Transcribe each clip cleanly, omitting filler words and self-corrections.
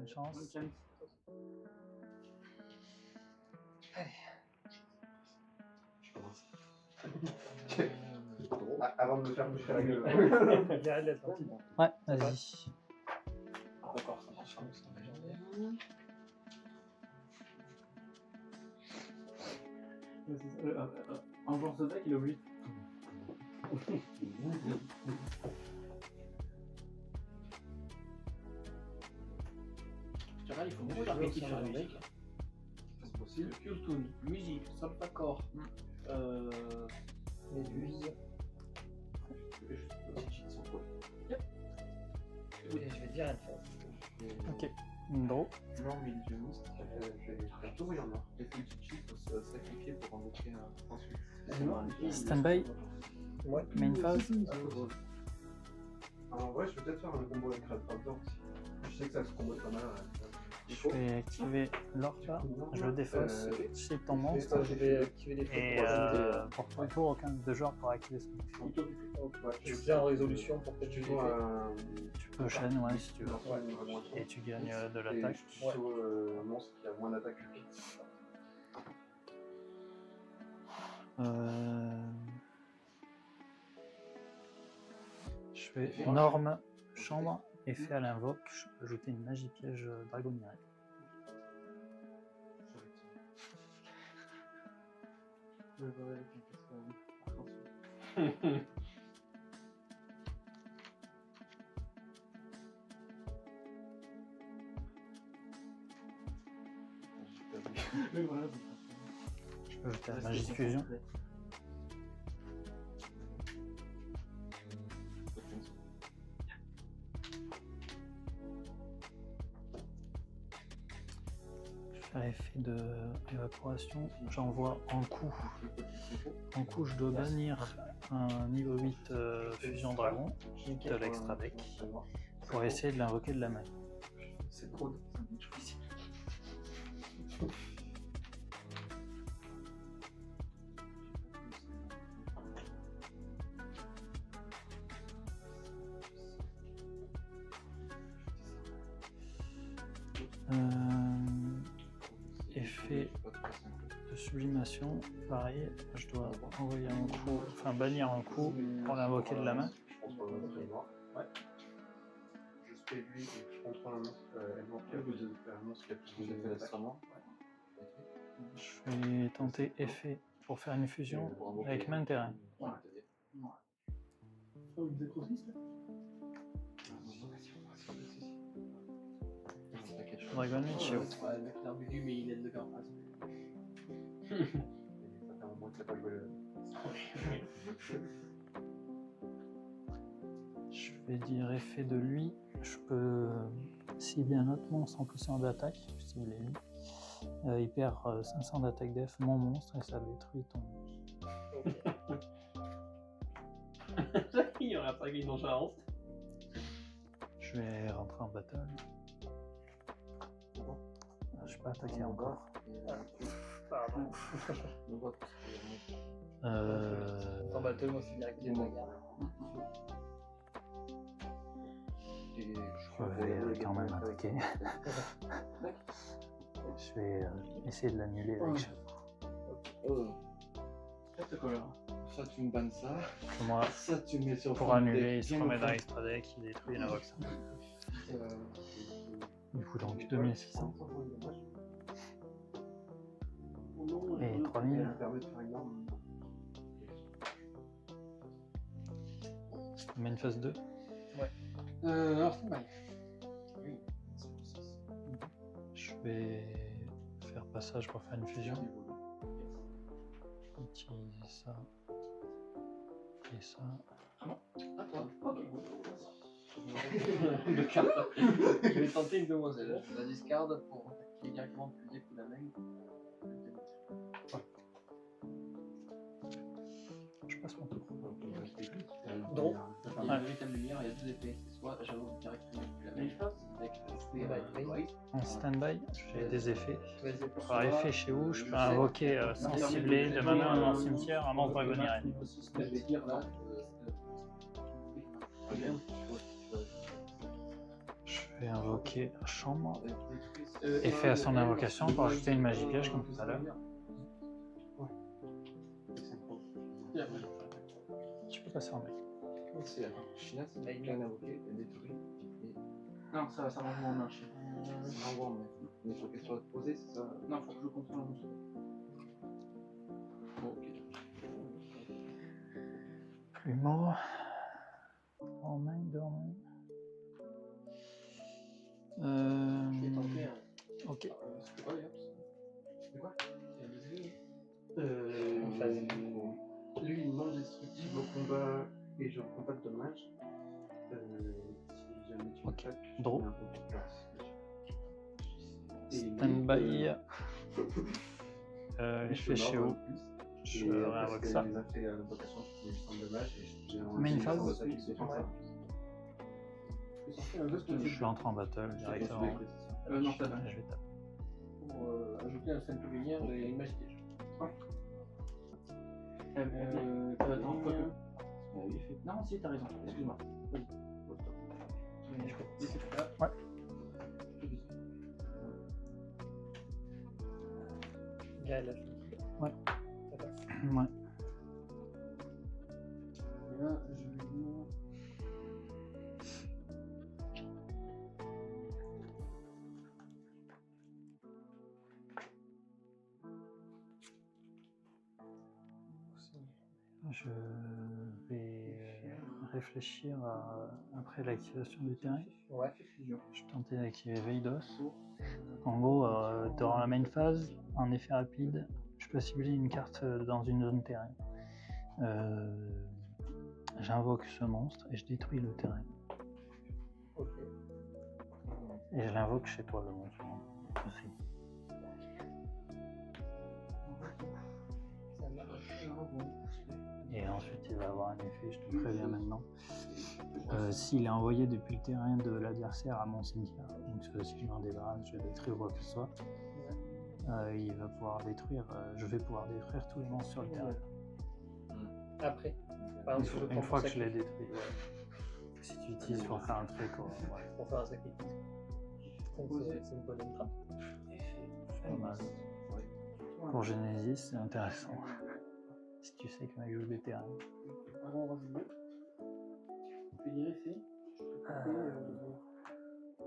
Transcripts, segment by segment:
bonne chance. Allez. Je commence. Avant de me faire boucher la gueule. Garde la sortie. Ouais, vas-y. D'accord, ça marche. Un joueur de deck, il est obligé. Tu vois, il faut beaucoup d'archétypes sur le deck. C'est possible. Qtoon, musique, solfacor, Méduse. Je vais dire une fois. Ok, draw. Non, mais je vais faire tout en or. Les filles de cheat faut se sacrifier pour invoquer ensuite. Stand-by, Ouais. main phase. En vrai, je vais peut-être faire un combo avec Red Raptor aussi. Je sais que ça se combo pas mal. Je vais activer l'orba, je le défausse, je ton monstre. Je vais activer des trucs Et pour ton tour, aucun des deux joueurs pourra activer ce move. Je viens en résolution pour que tu les Tu peux chaîne, ouais, si tu veux. Et tu gagnes de l'attaque. Plutôt un monstre qui a moins d'attaque que lui. Je fais norme, chambre, effet à l'invoque. Je peux ajouter une magie piège dragonnière. Je peux ajouter la magie de fusion. Effet d'évaporation, j'envoie en coup. En coup, je dois bannir un niveau 8 fusion dragon de l'extra deck pour essayer de l'invoquer de la main. C'est trop. Effet de sublimation, pareil, je dois envoyer un coup, enfin bannir un coup pour l'invoquer de la main. Ouais. Je spé lui et je contrôle un monstre qui a plus de d'attaque. Je vais tenter effet pour faire une fusion avec main terrain. Dragon Mitchell. Ouais, le mec l'a revu, mais il aide le gars. Ça fait un moment qu'il n'a pas joué le. Je vais dire effet de lui. Je peux cibler un autre monstre en plus d'attaque. Je cible lui. Il perd 500 d'attaque def, mon monstre, et ça détruit ton monstre. Il y aura pas une nonchalance. Je vais rentrer en battle. Je suis pas attaqué encore. Pardon. En battle, moi c'est direct les bagarres. Je vais quand même attaquer. Je vais essayer de l'annuler avec Ça, tu me bannes ça. moi. Ça, tu me mets sur Pour annuler, il se remet dans l'extra deck, il détruit, il invoque ça. Du coup, donc 2600. Et 3000. Main phase 2. Alors, c'est mal. Je vais faire passage pour faire une fusion. Utiliser ça. Et ça. À toi. Ok. Je vais tenter une demoiselle. Je la discarde pour attaquer directement plus vite que la main. Je passe mon tour. Donc, il y a deux étapes de lumière, il y a deux effets. C'est soit j'avoue directement plus la main. En stand-by, j'ai des effets. Par effet chez vous, je peux invoquer sans cibler de ma main dans mon cimetière un monstre dragonnier. Je vais invoquer la chambre. Effet à son invocation pour ajouter une magie piège comme tout à l'heure. Tu peux passer en main. C'est China, c'est bien invoqué, détruit. Non, ça renvoie en main. Ça renvoie en main. Mais il faut qu'elle soit posée, c'est ça? Non, il faut que je contrôle un monstre. Bon, ok. Plumeau. En main, deux en main. Je vais tenter un. Ok. C'est quoi d'ailleurs? C'est quoi? Lui, il mange destructible au combat et je prends pas de dommages. Si jamais tu attaques, je Draw. mets un peu de place. Stand-by. Je fais chez haut. Je réinvoque ça. Il a fait l'invocation, je prends 800 de dommages et j'ai Main phase. Je Je entre en battle directement. Non, ça va. Je vais taper. Pour ajouter un scène lumière et une magie piège. Non, si, t'as raison, excuse-moi. Ouais. Gaël. Ouais. Ça passe. Ouais. Et là, je vais dire. Je vais réfléchir après l'activation du terrain. Ouais. Je tentais d'activer Veidos. En gros, dans la main phase, en effet rapide, je peux cibler une carte dans une zone terrain. J'invoque ce monstre et je détruis le terrain. Ok. Et je l'invoque chez toi, le monstre. Aussi. Ça marche. Et ensuite, il va avoir un effet, je te préviens maintenant. S'il est envoyé depuis le terrain de l'adversaire à mon cimetière, donc si je m'en débarrasse, je détruis quoi que ce soit, il va pouvoir détruire, je vais pouvoir détruire tous les monstres sur le terrain. Après. Par exemple, Une fois que je l'ai détruit. Ouais. Si tu utilises pour faire un truc, ouais. Pour faire un sacrifice. C'est une bonne entrave. Pas mal. Pour Genesis, c'est intéressant. Si tu sais que mec joue des terrains. Avant, on va jouer. On peut dire ici.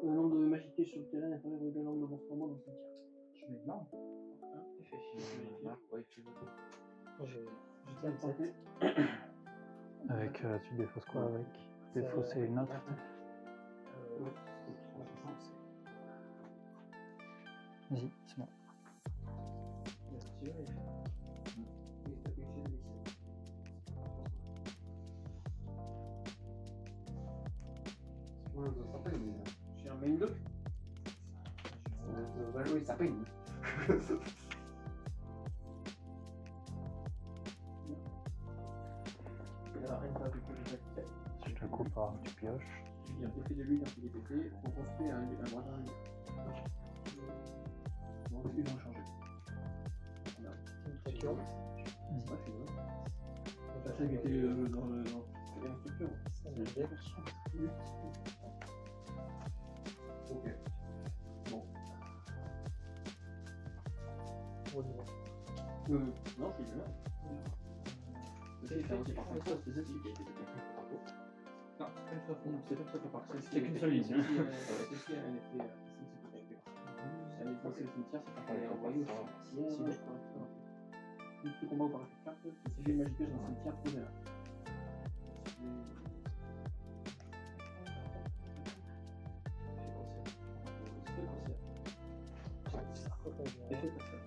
Le nombre de magie piège sur le terrain n'est pas le nombre de monstres morts dans le cimetière. Je mets non. Effet. Je tiens le 7. Avec, tu défausses quoi avec? Défausser une autre. Vas-y, c'est bon. J'ai un main 2. Oui, ça paye. Je te coupe par tu pioches. Il y a un effet de lui quand il est pété. On construit un bras. Bon, ils vont changer. C'est une Ça c'est qui était dans la structure. Ok. Bon. Non, c'est bien. C'est ça, c'est parfait. Ça, c'est celle-ci qui a été pété. Non, c'est pas ça qui part. C'est qu'une seule ligne. Celle-ci a un effet. Elle est passée au cimetière, c'est pas qu'elle est envoyée au cimetière. Tout ce combat par cette carte, c'est si j'ai une magie piège dans le cimetière, posez-la.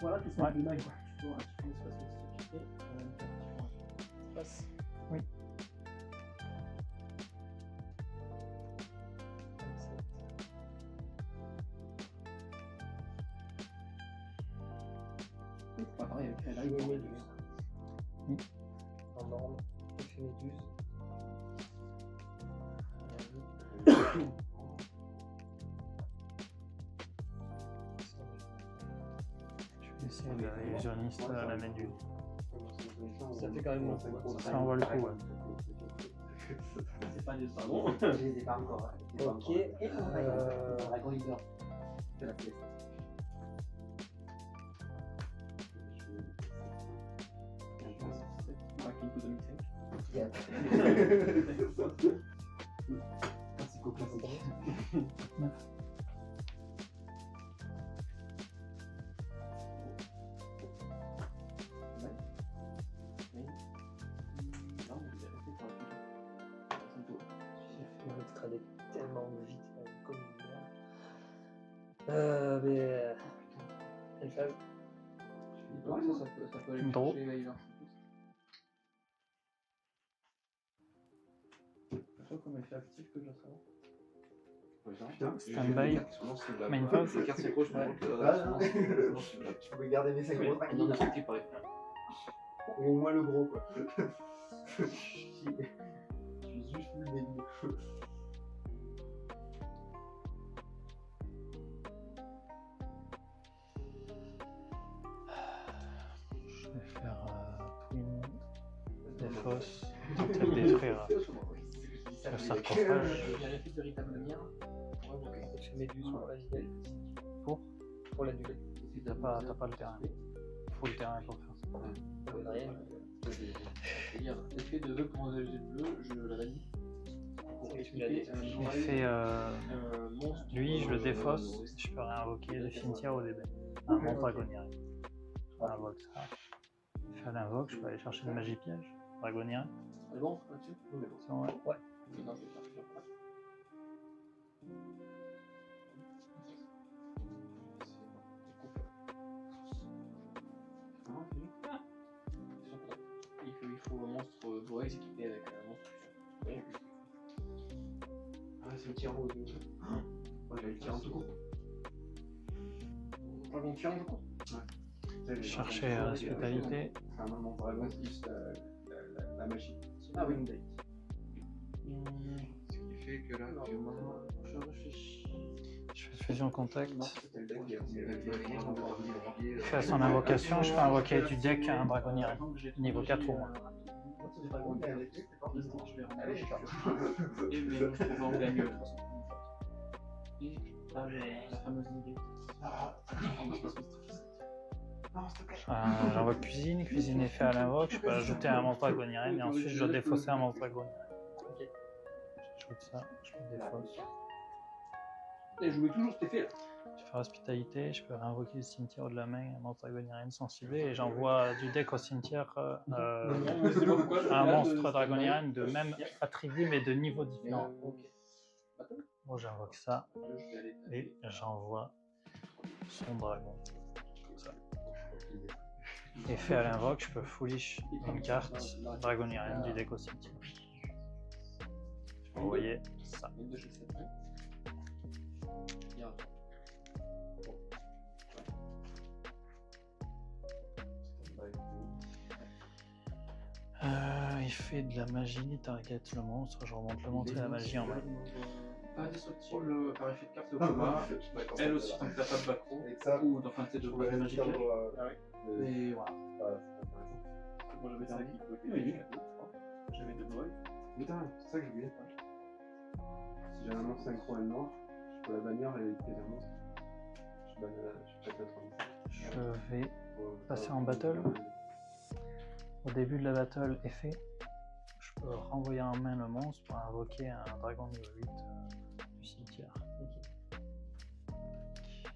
Voilà, tout simplement, il faut toujours un petit peu d'espace de sécurité. passe. Oui. 27. C'est pas pareil avec la Méduse. Oui. En norme, effet Méduse. Je vais essayer de illusionniste à la méduse. Ça fait quand même beaucoup. Ça envoie le coup, ouais. C'est pas des pardon. Je les ai pas encore. Ok. Dragon Leader. De la pièce. Kinko 2005. Psycho-classique. J'ai fait mon extra deck tellement vite, comme une merde. Mais. FA. Ouais, ça peut aller Draw. chercher Waver. C'est comme effet actif que je dois savoir. Stand-by. Main phase. Les cartes synchro, je me rends compte. Tu pouvais garder mes 5 gros. Non affecté par effet. Ou au moins le gros, quoi. Je suis juste le début. Je vais faire Twin Défausse, tenter de détruire le sarcophage. Il y a l'effet de véritable lumière. Je mets du sur Basile. Pour l'annuler. T'as pas le terrain. Faut le terrain pour faire ça. Rien. C'est-à-dire, l'effet de vœu pour un objet bleu, je la valide. Pour expliquer Effet, lui, je le défausse, je peux réinvoquer le cimetière au début. Un monstre dragonien. Je réinvoque ça. Faire l'invoque, je peux aller chercher une magie piège. Dragonien. C'est bon là-dessus? C'est bon, ouais. Ok, non, je vais faire plusieurs fois. Il faut un monstre borex équipé avec un monstre fusion. Ah, c'est le tyran. Moi, j'avais le tyran tout court. Dragon tyran du coup? Ouais. Chercher hospitalité. C'est un moment dragon plus la magie. Ah oui. Ce qui fait que là, actuellement. Je réfléchis. Je fais fusion contact. C'était le deck qui avait Je fais son invocation, je peux invoquer du deck un dragonnier. Niveau 4 ou moins. Je vais regarder. Et mes monstres vont gagner de toute façon. Et là, la fameuse idée. J'invoque cuisine, cuisine est fait à l'invoque, je peux ajouter un monstre dragonnier et ensuite je dois défausser un monstre dragonnier. J'ajoute ça, je le défausse. Et jouer toujours cet effet là. Je fais hospitalité, je peux réinvoquer le cimetière de la main, un monstre dragonnier sans cibler et j'envoie du deck au cimetière un monstre dragonnier de même attribut mais de niveau différent. Bon, j'invoque ça et j'envoie son dragon. Comme ça. Effet à l'invoque, je peux foolish une carte dragonienne du deck au cimetière. Je peux envoyer ça. Il fait de la magie, target le monstre, je remonte le monstre et la magie en main. Indestructible par effet de carte au combat. Elle aussi, tant que t'as pas de backrow. Ou enfin, c'est de la magie. Et voilà. Moi j'avais ça qui pouvait. J'avais deux boys. Putain, c'est ça que j'oubliais. Si j'ai un monstre synchro et noir, je peux la bannir et éviter les monstres. Je peux peut-être Je vais passer en battle. Au début de la battle, effet. Je peux renvoyer en main le monstre pour invoquer un dragon niveau 8 du cimetière.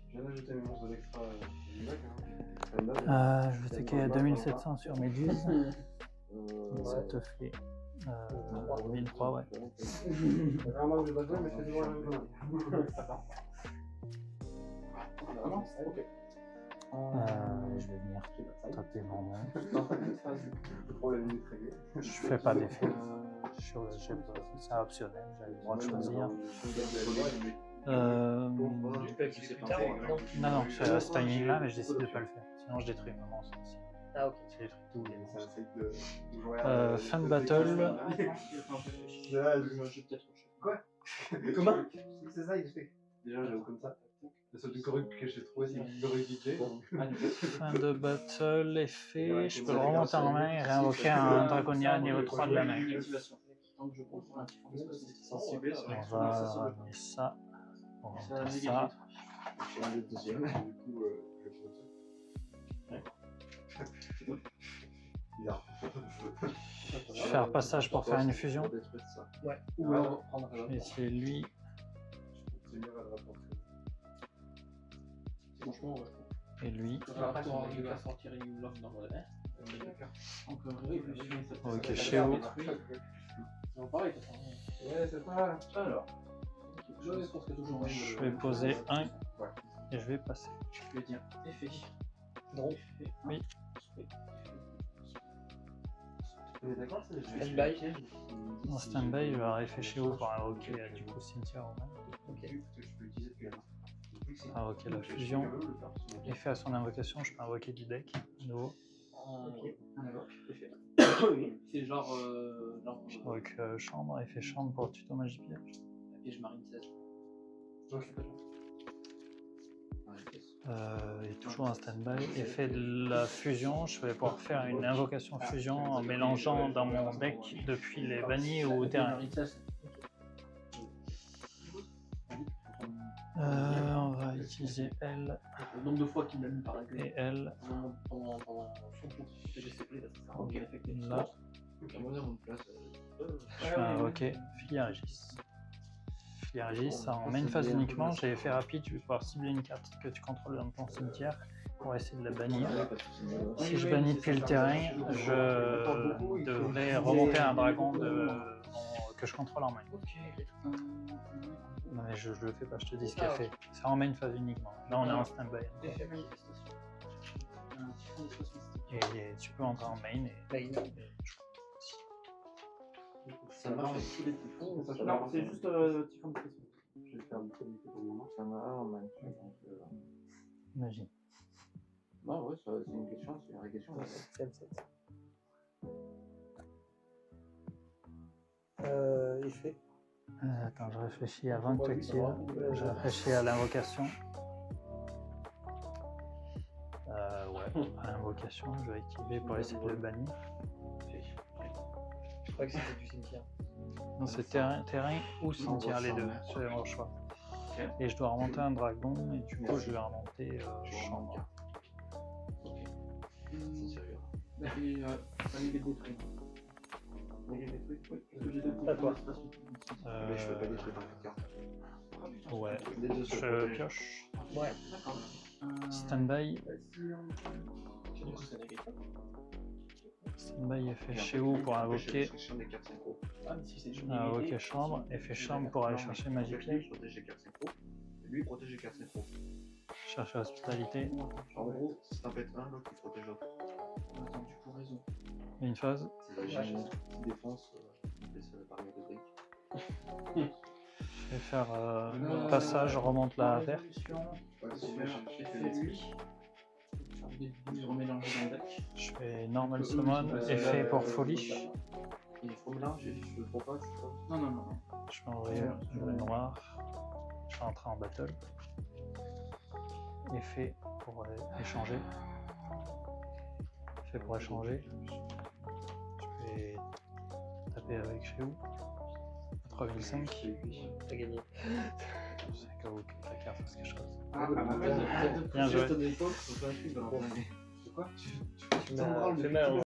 Je viens d'ajouter mes monstres d'extra du deck. Je vais attaquer à 2700 sur Méduse. Ça te fait 1003, ouais. Vraiment, je vais pas jouer, mais je fais toujours un jeu. Je vais venir taper mon nom. Le problème est réglé. Je fais pas d'effet. C'est optionnel, j'avais le droit de choisir. Non, c'est à ce timing là, mais je décide de pas le faire. Sinon, je détruis mon monstre aussi. Ah, ok. Je détruis tous les monstres. Fin Fin de battle. Quoi? Comment? C'est ça, il fait. Déjà, j'avoue comme ça. Le seul truc que j'ai trouvé, c'est le réviser. Fin de battle, effet. Je peux le remonter en main et réinvoquer un dragonnier niveau 3 de la main. Tant que je comprends. un typhon d'espace. Sensible, c'est vrai On que va ça sonne. ramener ça. On va C'est un ramener ça. négatif. Je prends le deuxième, du coup, je prends ça. Bizarre. Je vais faire passage pour faire une fusion. Pour détruire ça. Ouais. Ou alors prendre Je vais essayer lui. C'est mieux à le rapporter. franchement, ouais. Et lui. On va pas arriver à sortir une love dans le R. Encore Ok, Chéo. C'est pareil, de toute façon. Ouais, c'est pas. Alors, je pense que toujours. Je vais poser un et je vais passer. Je vais dire effet. Non. Effet. Oui. Mais d'accord, c'est Stand-by. En stand-by, je vais arrêter Chéo pour invoquer du coup cimetière au même. Ok. Je peux l'utiliser depuis avant. Invoquer la fusion. Effet à son invocation, je peux invoquer du deck. De nouveau. Ok. Alors, effet. C'est genre. Donc chambre, effet chambre pour tuto magie piège. Piège marine 16. Et toujours un stand-by. Effet de la fusion, je vais pouvoir faire une invocation fusion en mélangeant dans mon deck depuis les vanilles ou terrain. On va utiliser elle Le nombre de fois qu'il m'a mis par la gueule. et elle. Pendant son tour que j'ai séparé, ça Ok. a affecté. Là, je vais invoquer Filiargis. Filiargis, en main phase uniquement, j'ai effet rapide, je vais pouvoir cibler une carte que tu contrôles dans ton cimetière pour essayer de la bannir. Si je bannis depuis le terrain, je devrais remonter un dragon que je contrôle en main. Non mais je le fais pas, je te dis ce qu'il a fait. C'est en main phase uniquement. Là on est en stand-by. Effet manifestation. Un typhon d'espace mystique. Et tu peux entrer en main et Ça marche avec tous les typhons. Non, c'est juste typhon d'espace. Je vais faire du comité pour le moment. Ça m'a en main. imagine. Non, ouais, c'est une question, c'est une vraie question. Effet. Attends, je réfléchis avant que tu actives. Je réfléchis à l'invocation. Ouais, à l'invocation, je vais activer pour essayer de le bannir. Je crois que c'était du cimetière. Non, c'est terrain ou cimetière, les deux. C'est mon choix. Et je dois remonter un dragon, et du coup, je vais remonter chambre. C'est sérieux. Et ça les détruit. À toi. Mais je peux pas détruire ma carte. Ouais, Les deux se je protègent. pioche. Ouais. D'accord. Stand-by. C'est négatif. Stand-by effet Chéo pour invoquer. Des cartes synchro. Ah, mais si c'est une Invoquer chambre. Effet chambre pour aller chercher magie piège. Protéger les cartes synchro. Lui, il protège les cartes synchro. Chercher hospitalité. En gros, si t'en pètes un, l'autre il protège l'autre. Attends, du coup, raison. Une phase. C'est la gêne qui défense, laisse par de briques. Je vais faire passage, remonte la terre. Je remets l'enjeu dans le deck. Je fais normal summon. Effet pour folie. Il faut mélanger, je le prends pas, je sais pas. Non. Je vais envoyer le noir. Je vais entrer en battle. Effet pour échanger. Effet pour échanger. Je vais taper avec Chéo. 3,5. T'as gagné. C'est qu'à vous que quelqu'un fasse quelque chose. Bien Bien joué. joué. Tu m'as fait mal.